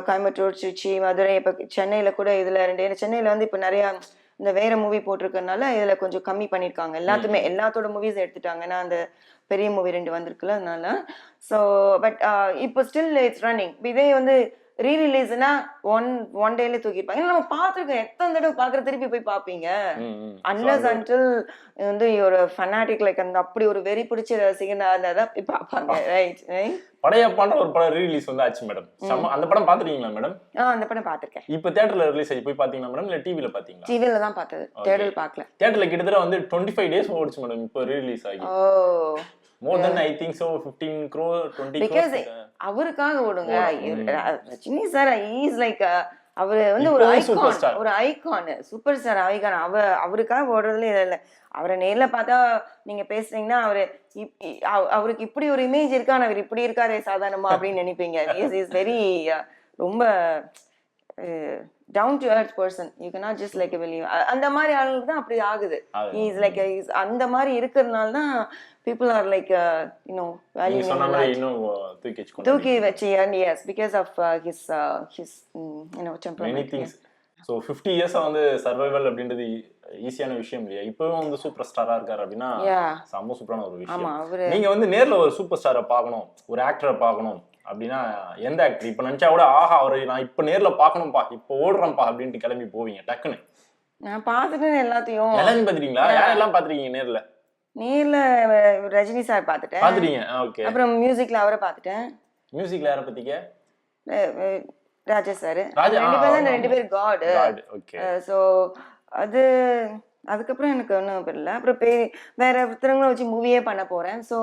கோயம்புத்தூர், திருச்சி, மதுரை, இப்போ சென்னையில கூட இதுல 2. சென்னையில வந்து இப்போ நிறைய இந்த வேற மூவி போட்டிருக்கனால இதுல கொஞ்சம் கம்மி பண்ணிருக்காங்க. எல்லாத்தோட மூவிஸ் எடுத்துட்டாங்க. ஏன்னா அந்த பெரிய மூவி 2 வந்திருக்குல்ல, அதனால. ஸோ பட் இப்போ ஸ்டில் இட்ஸ் ரன்னிங். இதே வந்து ரீ ரிலீஸ்னா ஒன் டேல தூக்கிருப்பாங்க. ஏன்னா நம்ம பார்த்துருக்கோம், எத்தனை தடவை பார்க்குற திருப்பி போய் பார்ப்பீங்க. அன்லஸ் அன்டில் வந்து ஒரு ஃபனாட்டிக் லைக் அந்த அப்படி ஒரு வெறி பிடிச்ச ரசிகனா தான் போய் பார்ப்பாங்க, ரைட்? படையப்பான்ற ஒரு படம் ரீலீஸ் வந்து ஆச்சு மேடம். அந்த படம் பாத்துட்டீங்களா மேடம்? அந்த படம் பாத்திருக்கேன். இப்போ தியேட்டர்ல ரிலீஸ் ஆகி போய் பாத்தீங்களா மேடம், இல்ல டிவில பாத்தீங்களா? டிவில தான் பார்த்தது, தியேட்டர்ல பார்க்கல. தியேட்டர்ல கிட்டத்தட்ட வந்து 25 days ஓடுச்சு மேடம் இப்போ ரிலீஸ் ஆகி. more than I think so 15 crore 20 because அவருக்காக ஓடுங்க. ரஜினி சார் இஸ் லைக் அவர் வந்து ஒரு ஐகான், சூப்பர் ஸ்டார் ஐகான். அவருக்காக ஓடுறதுல இல்லை. அவரை நேர்ல பார்த்தா நீங்க பேசுறீங்கன்னா அவருக்கு இப்படி ஒரு இமேஜ் இருக்கா, அவர் இப்படி இருக்காரு சாதாரணமா அப்படின்னு நினைப்பீங்க. இஸ் வெரி ரொம்ப down to earth person. You cannot just like believe. அந்த மாதிரி ஆளுங்களுக்கு தான் அப்படி ஆகுது. He is like அந்த மாதிரி இருக்கிறதுனால தான் people are like நீங்க சொன்ன மாதிரி இன்னும் தூக்கி வச்சு yes because of his temperament. many things. So 50 years வந்து சர்வைவல் அப்படின்றது ஈஸியான விஷயம் இல்லையா? இப்பவும் வந்து சூப்பர் ஸ்டாரா இருக்காரு அப்படின்னா செம்ம சூப்பரான ஒரு விஷயம். நீங்க வந்து நேர்ல ஒரு சூப்பர் ஸ்டாரை பார்க்கணும், ஒரு ஆக்டரை பார்க்கணும் அப்படின்னா எந்த ஆக்டர் இப்ப நினைச்சா கூட ஆஹா அவரை நான் இப்ப நேர்ல பாக்கணும்பா, இப்ப ஓடுறேன்ப்பா அப்படின்ட்டு கிளம்பி போவீங்க டக்குன்னு? நான் பாத்துட்டேன் எல்லாத்தையும் பாத்துட்டீங்களா? யாரெல்லாம் பாத்துருக்கீங்க நேர்ல? நேர்ல ரஜினி சார் பாத்துட்டேன். பாத்துட்டீங்க? ஓகே. அப்புறம் மியூசிக்ல அவரை பாத்துட்டேன். மியூசிக்ல யாரை பத்திக்க? ராஜா சார். ரெண்டு பேர் காட். ஓகே. சோ அது அதுக்கப்புறம் எனக்கு ஒன்றும் தெரியல. அப்புறம் வேற ஒருத்தரங்களும் வச்சு மூவியே பண்ண போறேன். ஸோ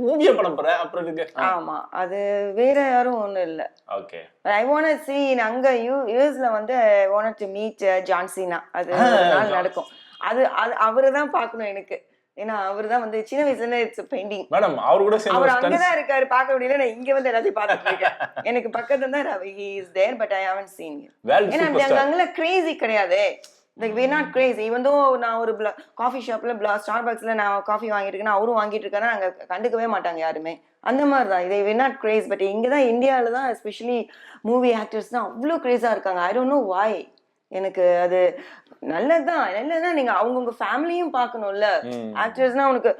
மூவியே பண்ண போறேன் அப்புறம். ஆமா, அது வேற யாரும் ஒன்றும் இல்லை. ஓகே. ஐ வாண்ட் சி அங்க யூஎஸ்ல வந்து I want to meet John Cena. அது நாள் நடக்கும். அது அவரு தான் பார்க்கணும் எனக்கு. ஏன்னா அவரு தான் வந்து சின்ன வயசுல இருந்து இட்ஸ் பெயிண்டிங். மேடம் அவர் கூட சேர்ந்து அவர் அங்கதான் இருக்காரு, பார்க்க முடியல. நான் இங்க வந்து எல்லாத்தையும் பார்த்துட்டு இருக்கேன். எனக்கு பக்கத்துல தான் he is there but I haven't seen him. ஏன்னா அங்கல கிரேசி கிடையாது. Like we're not crazy. Even though நான் ஒரு காஃபி ஷாப்ல ஸ்டார்பக்ஸ்ல நான் காஃபி வாங்கிட்டு இருக்கேன், அவரும் வாங்கிட்டு இருக்காரு, நாங்க கண்டுக்கவே மாட்டாங்க யாருமே. அந்த மாதிரி தான் இதை we're not crazy. பட் இங்கதான் இந்தியாவில தான் எஸ்பெஷலி மூவி ஆக்டர்ஸ் தான் அவ்வளோ கிரேஸா இருக்காங்க. I don't know why. எனக்கு அது நல்லதுதான். நீங்க அவங்கவுங்க ஃபேமிலியும் பார்க்கணும்ல. ஆக்டர்ஸ்னா உனக்கு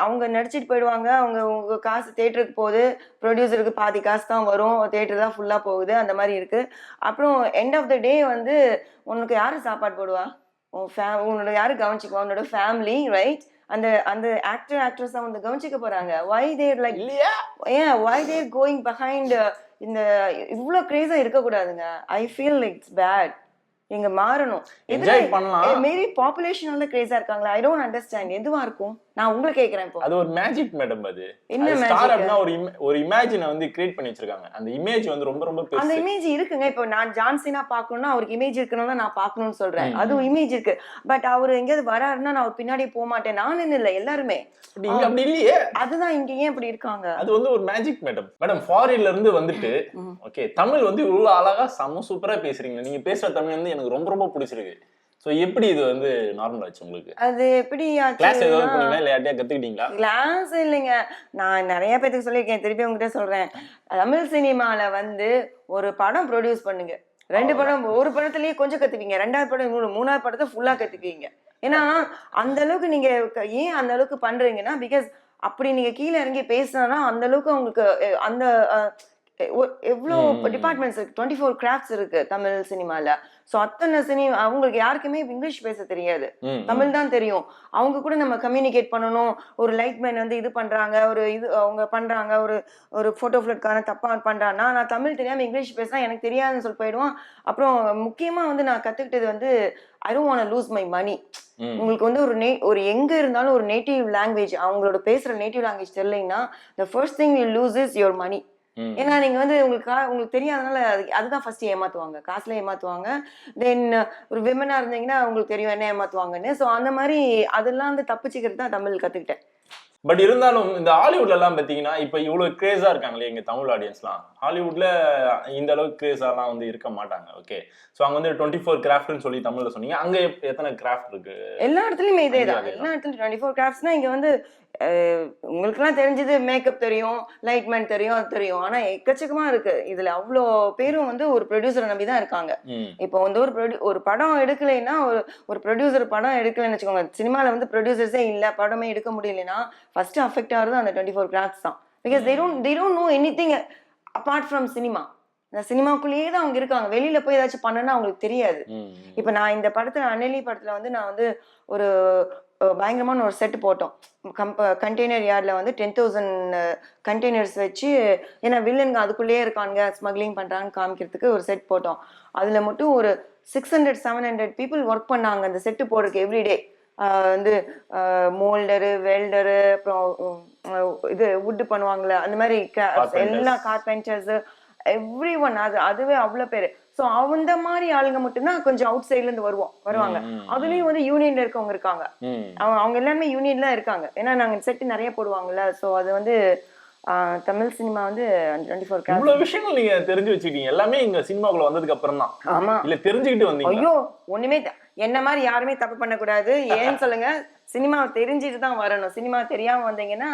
அவங்க நடிச்சிட்டு போயிடுவாங்க, உங்க காசு தேட்டருக்கு போகுது, ப்ரொடியூசருக்கு பாதி காசு தான் வரும், தேட்டர் தான் ஃபுல்லா போகுது, அந்த மாதிரி இருக்கு. அப்புறம் எண்ட் ஆஃப் த டே வந்து உனக்கு யாரு சாப்பாடு போடுவா? உன்னோட யாரு கவனிச்சுக்குவா? உன்னோட ஃபேமிலி, ரைட்? அந்த ஆக்ட்ரஸ் தான் வந்து கவனிச்சுக்க போறாங்க. why they going behind இந்த இவ்ளோ கிரேஸா இருக்க கூடாதுங்க. I feel like it's bad. இங்க மாறணும். என்ஜாய் பண்ணலாம். மேரி பாப்புலேஷனால கிரேஸா இருக்காங்களா? I don't understand. எதுவா இருக்கும்? நான் உங்களை கேக்குறேன். இப்போ அது ஒரு மேஜிக் மேடம். அது என்ன ஸ்டார் அப்படினா ஒரு இமேஜினை வந்து கிரியேட் பண்ணி வச்சிருக்காங்க. அந்த இமேஜ் வந்து ரொம்ப ரொம்ப பெருசு. அந்த இமேஜ் இருக்குங்க. இப்போ நான் ஜான் சீனா பார்க்கணும்னா அவருக்கு இமேஜ் இருக்கணும் தான் நான் பார்க்கணும்னு சொல்றேன். அது இமேஜ் இருக்கு. பட் அவர் எங்கேயாவது வராருன்னா நான் அவர் பின்னாடி போக மாட்டேன். நானும் இல்ல, எல்லாருமே அப்படி இல்லையே. அதுதான் இங்க ஏன் இப்படி இருக்காங்க? அது வந்து ஒரு மேஜிக் மேடம். ஃபாரின்ல இருந்து வந்துட்டு ஓகே தமிழ் வந்து இவ்வளவு அழகா செம்ம சூப்பரா பேசுறீங்க. நீங்க பேசுற தமிழ் வந்து எனக்கு ரொம்ப ரொம்ப பிடிச்சிருக்கு. சோ எப்படி இது வந்து நார்மல் ஆச்சு உங்களுக்கு? அது எப்படி ஆச்சு? கிளாஸ் ஏதாவது போனீங்களா இல்ல யார்ட்டயா கத்துக்கிட்டீங்களா? கிளாஸ் இல்லைங்க. நான் நிறைய பேருக்கு சொல்லியிருக்கேன், திருப்பி உங்ககிட்ட சொல்றேன். தமிழ் சினிமால வந்து ஒரு படம் ப்ரொடியூஸ் பண்ணுங்க, 2 படம், ஒரு படத்துலயே கொஞ்சம் கத்துப்பீங்க, 2வது படம் 3வது படத்தை ஃபுல்லா கத்துப்பீங்க. ஏன்னா அந்த அளவுக்கு நீங்க ஏன் அந்த அளவுக்கு பண்றீங்கன்னா பிகாஸ் அப்படி நீங்க கீழே இறங்கி பேசினா அந்த அளவுக்கு உங்களுக்கு அந்த எவ்வளோ டிபார்ட்மெண்ட்ஸ் இருக்கு, 24 கிராஃப்ட்ஸ் இருக்கு தமிழ் சினிமால. ஸோ அத்தனை அவங்களுக்கு யாருக்குமே இங்கிலீஷ் பேச தெரியாது, தமிழ் தான் தெரியும். அவங்க கூட நம்ம கம்யூனிகேட் பண்ணணும். ஒரு லைட்மேன் வந்து இது பண்றாங்க, அவங்க பண்றாங்க, ஒரு போட்டோ ஃபிளட்கான தப்பா பண்றான்னா நான் தமிழ் தெரியாம இங்கிலீஷ் பேசினா எனக்கு தெரியாதுன்னு சொல்லி போயிடுவான். அப்புறம் முக்கியமா வந்து நான் கத்துக்கிட்டது வந்து I don't want to lose my money. உங்களுக்கு வந்து ஒரு எங்க இருந்தாலும் ஒரு நேட்டிவ் லாங்குவேஜ், அவங்களோட பேசுற நேட்டிவ் லாங்குவேஜ் தெரியலைன்னா the first thing you lose is your money. ஏன்னா நீங்க வந்து உங்களுக்கு தெரியாதனால அதுதான் ஃபர்ஸ்ட் ஏமாத்துவாங்க, காசுல ஏமாத்துவாங்க. தென் ஒரு விமனா இருந்தீங்கன்னா உங்களுக்கு தெரியும் என்ன ஏமாத்துவாங்கன்னு. ஸோ அந்த மாதிரி அதெல்லாம் வந்து தப்பிச்சுக்கிறது தான் தமிழ் கத்துக்கிட்டேன். பட் இருந்தாலும் இந்த ஹாலிவுட்ல எல்லாம் பாத்தீங்கன்னா இப்ப இவ்வளவு கிரேஸா இருக்காங்களே எங்க தமிழ் ஆடியன்ஸ்லாம், ஹாலிவுட்ல இந்த அளவுக்கு கிரேஸாலாம் வந்து இருக்க மாட்டாங்க. ஓகே, ஸோ அங்க வந்து 24 கிராஃப்ட்னு சொல்லி தமிழ்ல சொன்னீங்க. அங்க எத்தனை கிராஃப்ட் இருக்கு? எல்லா இடத்துலயுமே இதே தான். எல்லா இடத்துலயும் 24 கிராஃப்ட்ஸ்னா இங்க வந்து உங்களுக்குலாம் தெரிஞ்சது மேக்கப் தெரியும், லைட்மேன் தெரியும், அது தெரியும். ஆனா எக்கச்சக்கமா இருக்கு இதுல. அவ்வளோ பேரும் வந்து ஒரு ப்ரொடியூசரை நம்பி தான் இருக்காங்க. இப்போ வந்து ஒரு படம் எடுக்கலைன்னா ஒரு ப்ரொடியூசர் படம் எடுக்கலைன்னு வச்சுக்கோங்க, சினிமால வந்து ப்ரொடியூசர்ஸே இல்ல, படமே எடுக்க முடியலைன்னா ஃபர்ஸ்ட் அஃபெக்ட் ஆகுறது அந்த 24 கிராஃப்ட்ஸ் தான். Because they don't know anything apart from cinema. இந்த சினிமாக்குள்ளேயே தான் அவங்க இருக்காங்க. வெளியில போய் ஏதாச்சும் பண்ணனா அவங்களுக்கு தெரியாது. இப்ப நான் இந்த படத்துல அனலி படத்துல வந்து நான் வந்து ஒரு பயங்கரமான ஒரு செட் போட்டோம். கண்டெய்னர் யார்ட்ல வந்து 10,000 கண்டெய்னர்ஸ் வச்சு, ஏன்னா வில்லனுங்க அதுக்குள்ளேயே இருக்காங்க, ஸ்மக்லிங் பண்றாங்கன்னு காமிக்கிறதுக்கு ஒரு செட் போட்டோம். அதுல மட்டும் ஒரு 600-700 பீப்புள் ஒர்க் பண்ணாங்க அந்த செட்டு போடுறதுக்கு எவ்ரிடே. வந்து மோல்டரு, வெல்டரு, அப்புறம் இது வுட்டு பண்ணுவாங்கல்ல அந்த மாதிரி எல்லா கார்பெண்டர்ஸ், எவ்ரி ஒன். அதுவே அவ்வளவு பேரு. ஸோ அந்த மாதிரி ஆளுங்க மட்டும்தான் கொஞ்சம் அவுட் சைட்ல இருந்து வருவாங்க. அதுலயும் வந்து யூனியன்ல இருக்கவங்க இருக்காங்க. அவங்க எல்லாருமே யூனியன்ல இருக்காங்க. ஏன்னா நாங்க செட்டு நிறைய போடுவாங்கல்ல. ஸோ அது வந்து தமிழ் சினிமா வந்து 24 கிராஃப்ட். இவ்வளவு விஷயங்கள் நீங்க தெரிஞ்சு வச்சுக்கிட்டீங்க, எல்லாமே இங்க சினிமாக்குள்ள வந்ததுக்கு அப்புறம் தான் ஆமா. இல்ல தெரிஞ்சுக்கிட்டு வந்தீங்க? ஐயோ ஒண்ணுமே என்ன மாதிரி யாருமே தப்பு பண்ணக்கூடாது. ஏன்னு சொல்லுங்க, சினிமா தெரிஞ்சுட்டு தான் வரணும். சினிமா தெரியாம வந்தீங்கன்னா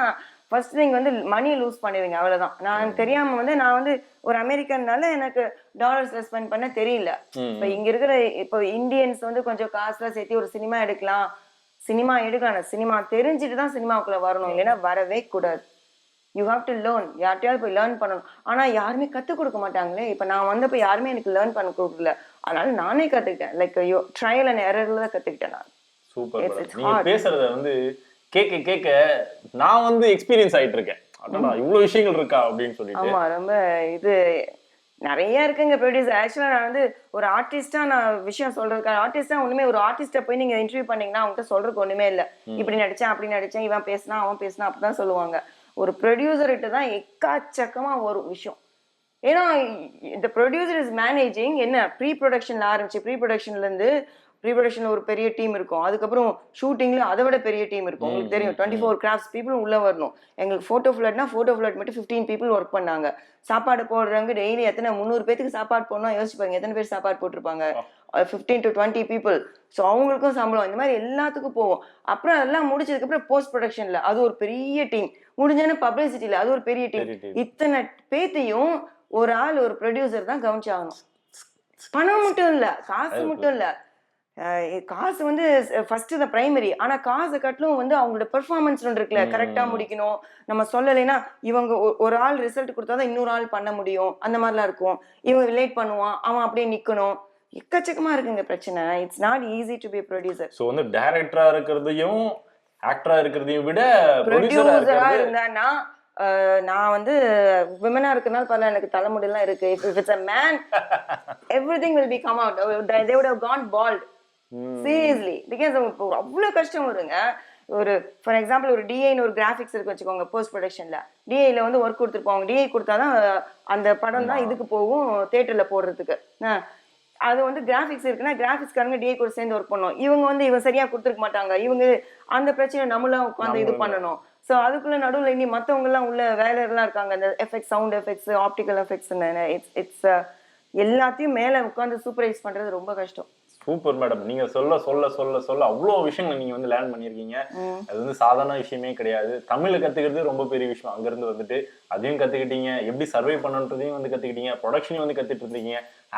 ஃபர்ஸ்ட் நீங்க வந்து மணியை லூஸ் பண்ணுவீங்க, அவ்வளவுதான். நான் தெரியாம வந்து நான் வந்து ஒரு அமெரிக்கன்னால எனக்கு டாலர்ஸ்ல ஸ்பெண்ட் பண்ண தெரியல. இப்ப இங்க இருக்கிற இப்போ இந்தியன்ஸ் வந்து கொஞ்சம் காசுல சேர்த்து ஒரு சினிமா எடுக்கலாம், சினிமா தெரிஞ்சுட்டு தான் சினிமாவுக்குள்ள வரணும், இல்லைன்னா வரவே கூடாது. You have to learn. யார்கிட்டயாவது போய் லேர்ன் பண்ணணும். ஆனா யாருமே கத்துக் கொடுக்க மாட்டாங்களே. இப்ப நான் வந்தப்ப யாருமே எனக்கு லேர்ன் பண்ண கொடுக்கல. அதனால நானே கத்துக்கிட்டேன். லைக் ட்ரையல் அண்ட் எரர்ல தான் கத்துக்கிட்டேன் நான். சூப்பர். நீங்க பேசுறத வந்து கேட்க கேட்க நான் வந்து எக்ஸ்பீரியன்ஸ் ஆயிட்டு இருக்கேன். அடடா இவ்வளவு விஷயங்கள் இருக்கா அப்படின்னு சொல்லிட்டு. ஆமா, ரொம்ப இது நிறைய இருக்குங்க ப்ரொடியூசர். ஆக்சுவலா நான் வந்து ஒரு ஆர்டிஸ்டா நான் விஷயம் சொல்றதுக்காக, ஆர்டிஸ்டா ஒண்ணுமே ஒரு ஆர்டிஸ்ட போய் நீங்க இன்டர்வியூ பண்ணீங்கன்னா அவங்ககிட்ட சொல்றதுக்கு ஒண்ணுமே இல்ல. இப்படி நடிச்சேன் அப்படி நடிச்சேன், இவன் பேசினா அவன் பேசினா அப்படிதான் சொல்லுவாங்க. ஒரு ப்ரொடியூசர்கிட்ட தான் எக்காச்சக்கமா ஒரு விஷயம். ஏன்னா இந்த ப்ரொடியூசர் இஸ் மேனேஜிங் என்ன ப்ரீ ப்ரொடக்ஷன்ல ஆரம்பிச்சு, ப்ரீ ப்ரொடக்ஷன்ல ஒரு பெரிய டீம் இருக்கும். அதுக்கப்புறம் ஷூட்டிங்ல அதை விட பெரிய டீம் இருக்கும். உங்களுக்கு தெரியும் 24 கிராஃப்ட்ஸ் பீப்புள் உள்ள வரணும். எங்களுக்கு போட்டோ ஃபிளட் மட்டும் 15 பீப்புள் ஒர்க் பண்ணாங்க. சாப்பாடு போடுறவங்க டெய்லி எத்தனை 300 பேருக்கு சாப்பாடு போடணும் யோசிச்சு பாருங்க, எத்தனை பேர் சாப்பாடு போட்டிருப்பாங்க. 15 to 20 பீப்புள். ஸோ அவங்களுக்கும் சம்பளம், இந்த மாதிரி எல்லாத்துக்கும் போவோம். அப்புறம் அதெல்லாம் முடிச்சதுக்கு அப்புறம் போஸ்ட் ப்ரொடக்ஷன்ல அது ஒரு பெரிய டீம். முடிஞ்சோன்னு பப்ளிசிட்டியில அது ஒரு பெரிய டீம். இத்தனை பேத்தையும் ஒரு ஆள் ஒரு ப்ரொடியூசர் தான் கவனிச்சாகணும். பணம் மட்டும் இல்ல, காசு மட்டும் இல்ல. காசு வந்து ஃபர்ஸ்ட் த பிரைமரி. ஆனா காசை கட்டலும் வந்து அவங்களோட பெர்ஃபார்மன்ஸ் இருக்குல்ல, கரெக்டா முடிக்கணும். நம்ம சொல்லலைன்னா இவங்க ஒரு ஆள் ரிசல்ட் கொடுத்தாதான் இன்னொரு ஆள் பண்ண முடியும், அந்த மாதிரிலாம் இருக்கும். இவன் லேட் பண்ணுவான், அவன் அப்படியே நிக்கணும். எக்கச்சக்கமா இருக்குங்க பிரச்சனை. It's not easy to be producer. So வந்து டைரக்டரா இருக்கிறதையும் ஆக்டரா இருக்கிறதையும் விட ப்ரொடியூசரா இருந்தானா நான் வந்து விமனா இருக்கனால பரவாயில்ல, எனக்கு தலைமுடியெல்லாம் இருக்கு. if it's a man everything will be come out. They would have gone bald. Seriously, because அவ்வளவு கஷ்டம் வருங்க. ஒரு ஃபார் எக்ஸாம்பிள் ஒரு டிஐன்னு ஒரு கிராஃபிக்ஸ் இருக்கு வச்சுக்கோங்க, போஸ்ட் ப்ரொடக்ஷன்ல டிஐல வந்து ஒர்க் கொடுத்துருப்பாங்க. டிஐ கொடுத்தாதான் அந்த படம் தான் இதுக்கு போகும் தியேட்டர்ல போடுறதுக்கு. அது வந்து கிராஃபிக்ஸ் இருக்குன்னா கிராஃபிக்ஸ்காரங்க டிஐ கூட சேர்ந்து ஒர்க் பண்ணணும். இவங்க வந்து இவன் சரியா கொடுத்துருக்க மாட்டாங்க. இவங்க அந்த பிரச்சனை நம்மளாம் உட்காந்து இது பண்ணணும். ஸோ அதுக்குள்ள நடுவில் இனி மற்றவங்க எல்லாம் உள்ள வேலையெல்லாம் இருக்காங்க. அந்த effects, sound effects, optical effects, it's எல்லாத்தையும் மேல உட்காந்து சூப்பர்வைஸ் பண்றது ரொம்ப கஷ்டம். Super madam. நீங்க சொல்ல சொல்ல சொல்ல சொல்ல அவ்வளவு விஷயங்கள் நீங்க வந்து லேர்ன் பண்ணிருக்கீங்க. அது வந்து சாதாரண விஷயமே கிடையாது. தமிழை கத்துக்கிறது ரொம்ப பெரிய விஷயம். அங்க இருந்து வந்துட்டு அதையும் கத்துக்கிட்டீங்க, எப்படி சர்வை பண்ணன்றதையும் வந்து கத்துக்கிட்டீங்க, ப்ரொடக்ஷனையும் வந்து கத்துட்டு இருந்தீங்க,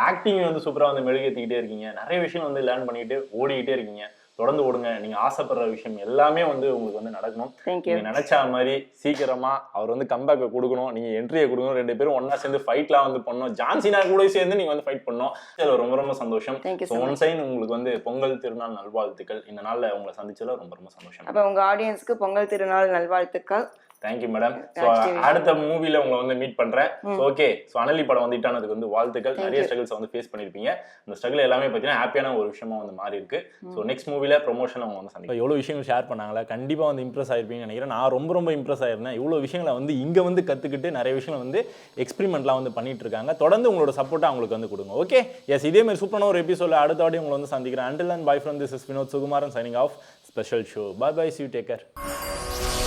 ஆக்டிங் வந்து சூப்பரா வந்து மெழுகேத்திக்கிட்டே இருக்கீங்க. நிறைய விஷயம் வந்து லேர்ன் பண்ணிட்டு ஓடிக்கிட்டே இருக்கீங்க. தொடர்ந்து ஓடுங்க. நீங்க ஆசைப்படுற விஷயம் எல்லாமே வந்து உங்களுக்கு வந்து நடக்கணும். நீங்க நினைச்ச மாதிரி சீக்கிரமா அவர் வந்து கம்பேக் கொடுக்கணும். நீங்க என்ட்ரியை கொடுக்கணும். 2 பேரும் ஒன்னா சேர்ந்து ஃபைட்லாம் வந்து பண்ணணும். ஜான்சினா கூட சேர்ந்து நீங்க வந்து ஃபைட் பண்ணணும். இதுல ரொம்ப ரொம்ப சந்தோஷம். ஒன் சைன் உங்களுக்கு வந்து பொங்கல் திருநாள் நல்வாழ்த்துக்கள். இந்த நாள்ல உங்களை சந்திச்சதுல ரொம்ப ரொம்ப சந்தோஷம். அப்ப உங்க ஆடியன்ஸ்க்கு பொங்கல் திருநாள் நல்வாழ்த்துக்கள். Thank you madam. ஸோ அடுத்த மூவில உங்களை வந்து மீட் பண்றேன். ஓகே. ஸோ அனலி படம் வந்துட்டானதுக்கு வந்து வாழ்த்துக்கள். நிறைய ஸ்ட்ரகிள்ஸ் வந்து ஃபேஸ் பண்ணிருப்பீங்க. அந்த ஸ்ட்ரகிள் எல்லாமே பார்த்தீங்கன்னா ஹாப்பியான ஒரு விஷயமா வந்து மாறி இருக்கு. ஸோ நெக்ஸ்ட் மூவில ப்ரொமோஷன் அவங்க வந்து சந்திப்போம். எவ்வளோ விஷயங்கள் ஷேர் பண்ணாங்களா, கண்டிப்பா வந்து இம்ப்ரெஸ் ஆயிருப்பீங்கன்னு நினைக்கிறேன். நான் ரொம்ப ரொம்ப இம்ப்ரெஸ் ஆயிருந்தேன். இவ்வளோ விஷயங்களை வந்து இங்க வந்து கத்துக்கிட்டு நிறைய விஷயங்களை வந்து எக்ஸ்பெரிமெண்ட்லாம் வந்து பண்ணிட்டு இருக்காங்க. தொடர்ந்து உங்களோட சப்போர்ட்டை அவங்களுக்கு வந்து கொடுங்க. ஓகே. எஸ், இதே மாதிரி சூப்பரான ஒரு எபிசோட அடுத்த வாட்டி உங்களை வந்து சந்திக்கிறேன். Until then, bye from this is Vinod Sukumaran signing off. Special show. Bye bye. See you. Take care.